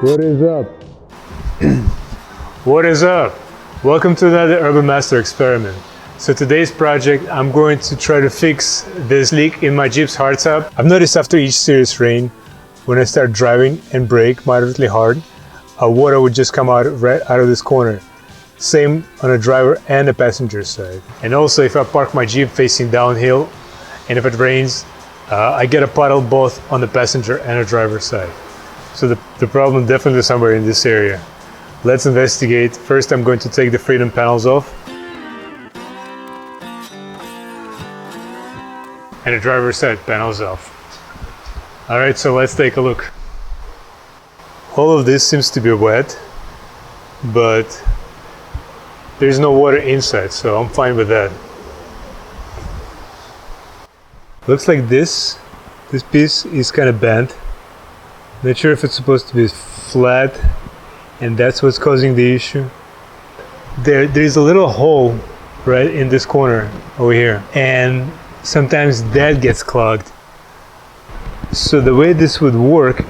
What is up? What is up? Welcome to another Urban Master experiment. So today's project, I'm going to try to fix this leak in my Jeep's hardtop. I've noticed after each serious rain, when I start driving and brake moderately hard, water would just come out right out of this corner. Same on a driver and a passenger side. And also if I park my Jeep facing downhill, and if it rains, I get a puddle both on the passenger and the driver's side. So the problem definitely somewhere in this area. Let's investigate. First, I'm going to take the freedom panels off. And the driver's side panels off. All right, so let's take a look. All of this seems to be wet, but there's no water inside, so I'm fine with that. Looks like this piece is kind of bent. Not sure if it's supposed to be flat, and that's what's causing the issue. There's a little hole right in this corner over here, and sometimes that gets clogged. So the way this would work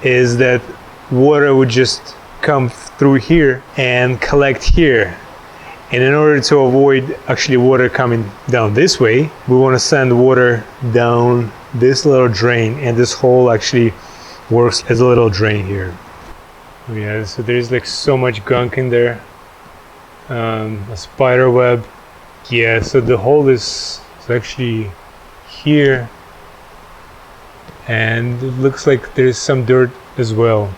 is that water would just come through here and collect here. And in order to avoid actually water coming down this way, we want to send water down this little drain, and this hole actually works as a little drain here. Yeah, so there's like so much gunk in there. A spider web. Yeah, so the hole is actually here, and it looks like there's some dirt as well.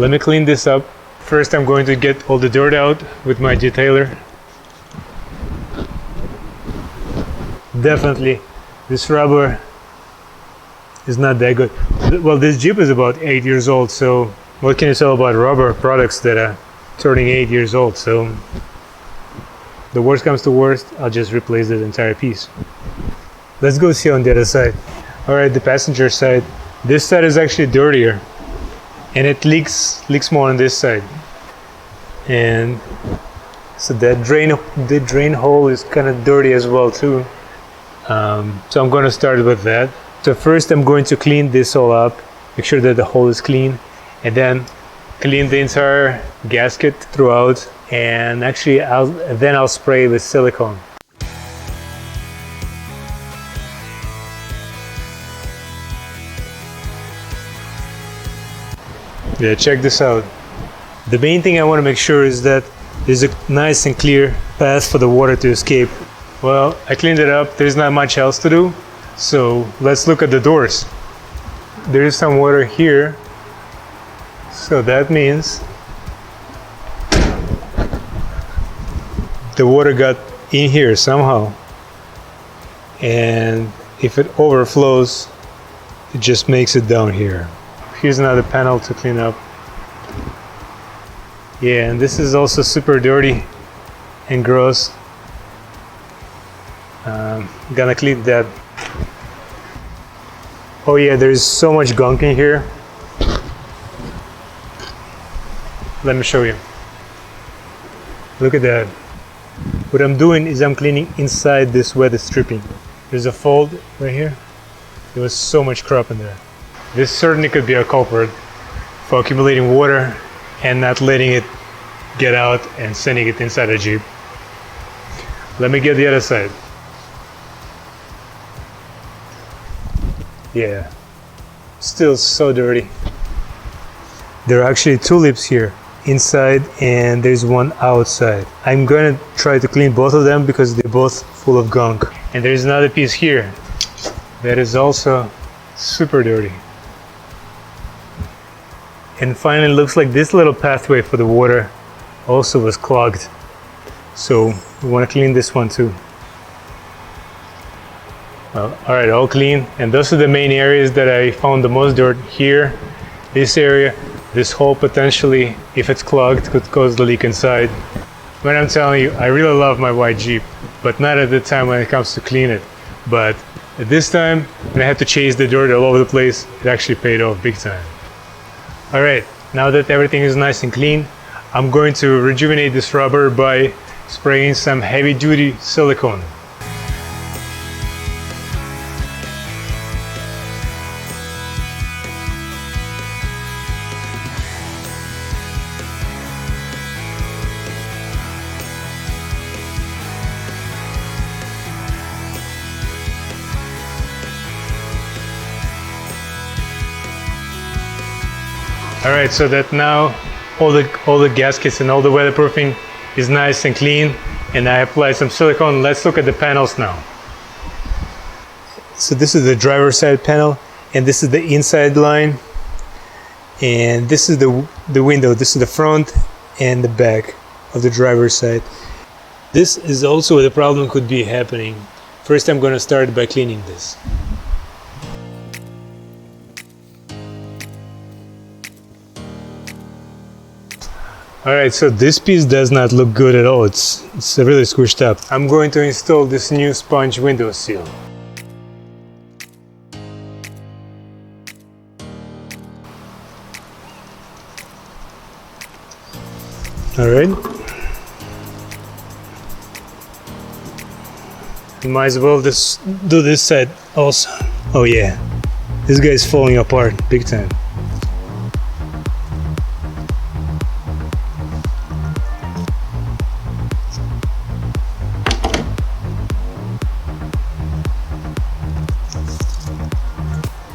Let me clean this up. First, I'm going to get all the dirt out with my detailer. Definitely, this rubber is not that good. Well, this Jeep is about 8 years old, so what can you tell about rubber products that are turning 8 years old? So the worst comes to worst, I'll just replace the entire piece. Let's go see on the other side. All right, the passenger side. This side is actually dirtier, and it leaks more on this side. And so that the drain hole is kind of dirty as well too. So I'm going to start with that. So first I'm going to clean this all up, make sure that the hole is clean, and then clean the entire gasket throughout, and actually I'll spray with silicone. Yeah, check this out. The main thing I want to make sure is that there's a nice and clear path for the water to escape. Well, I cleaned it up, there's not much else to do. So let's look at the doors. There is some water here, so that means the water got in here somehow, and if it overflows, it just makes it down here. Here's another panel to clean up. Yeah, and this is also super dirty and gross. Gonna clean that. Oh yeah, there's so much gunk in here. Let me show you. Look at that. What I'm doing is I'm cleaning inside this where the stripping. There's a fold right here. There was so much crap in there. This certainly could be a culprit for accumulating water and not letting it get out and sending it inside the Jeep. Let me get the other side. Yeah, still so dirty. There are actually two lips here, inside, and there's one outside. I'm gonna try to clean both of them because they're both full of gunk. And there's another piece here that is also super dirty. And finally, it looks like this little pathway for the water also was clogged. So we want to clean this one too. Well, all right, all clean. And those are the main areas that I found the most dirt here. This area, this hole potentially, if it's clogged, could cause the leak inside. But I'm telling you, I really love my white Jeep, but not at the time when it comes to clean it. But at this time, when I had to chase the dirt all over the place, it actually paid off big time. All right, now that everything is nice and clean, I'm going to rejuvenate this rubber by spraying some heavy-duty silicone. All right, so that now all the gaskets and all the weatherproofing is nice and clean, and I applied some silicone. Let's look at the panels now. So this is the driver's side panel, and this is the inside line, and this is the window. This is the front and the back of the driver's side. This is also where the problem could be happening. First, I'm going to start by cleaning this. Alright, so this piece does not look good at all. It's really squished up. I'm going to install this new sponge window seal. Alright. Might as well just do this side also. Oh yeah, this guy's falling apart big time.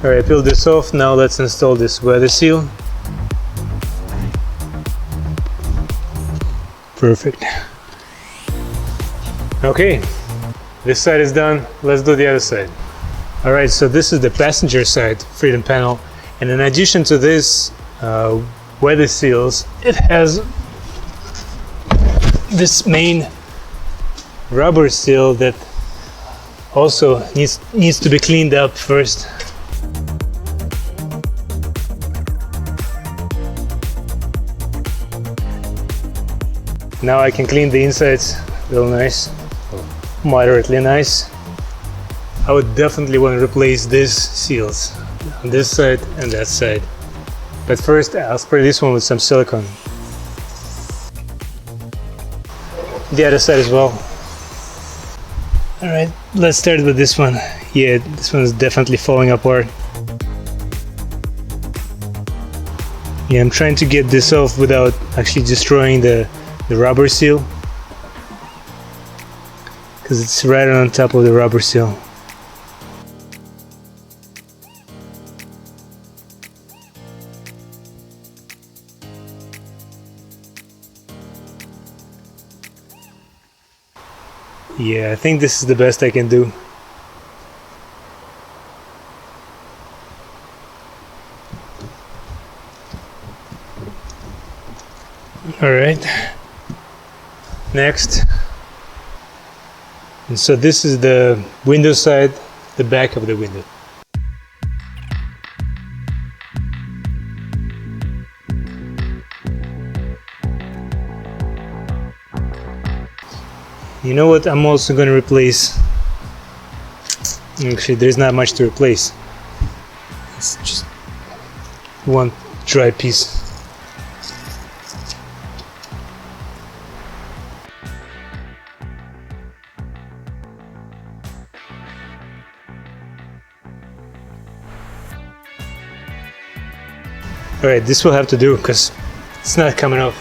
Alright, peel this off. Now let's install this weather seal. Perfect. Okay, this side is done. Let's do the other side. Alright, so this is the passenger side freedom panel, and in addition to this weather seals, it has this main rubber seal that also needs to be cleaned up first. Now I can clean the insides real nice, moderately nice. I would definitely want to replace these seals on this side and that side. But first I'll spray this one with some silicone. The other side as well. Alright, let's start with this one. Yeah, this one is definitely falling apart. Yeah, I'm trying to get this off without actually destroying the rubber seal, because it's right on top of the rubber seal. Yeah, I think this is the best I can do. All right. Next, and so this is the window side, the back of the window. You know what, I'm also going to replace, actually there's not much to replace, it's just one dry piece. Alright, this will have to do because it's not coming off.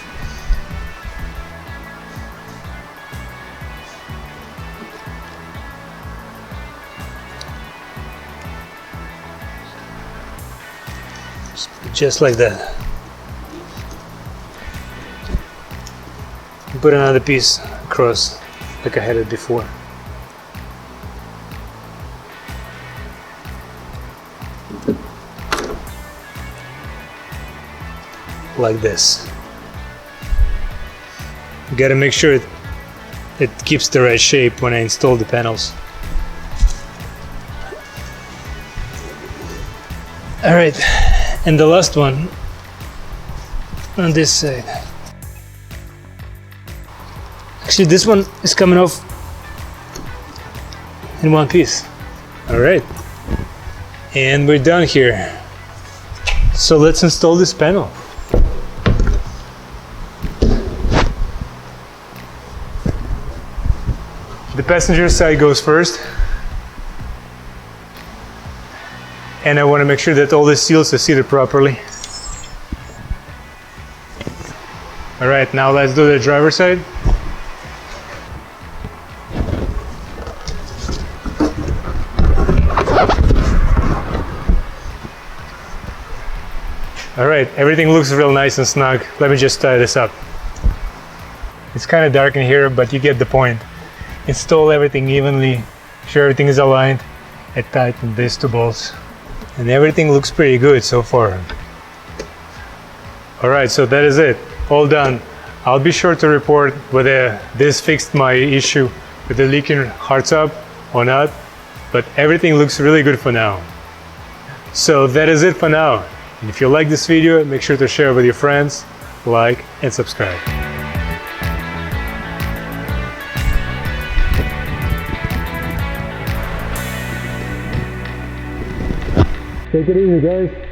Just like that. Put another piece across like I had it before. Like this. You gotta make sure it keeps the right shape when I install the panels. Alright, and the last one on this side. Actually, this one is coming off in one piece. Alright, and we're done here. So let's install this panel. The passenger side goes first, and I want to make sure that all the seals are seated properly. Alright, now let's do the driver's side. All right, everything looks real nice and snug. Let me just tie this up. It's kind of dark in here, but you get the point. Install everything evenly, sure everything is aligned, and tighten these two bolts. And everything looks pretty good so far. All right, so that is it, all done. I'll be sure to report whether this fixed my issue with the leaking hardtop or not, but everything looks really good for now. So that is it for now. And if you like this video, make sure to share with your friends, like, and subscribe. Take it easy, guys.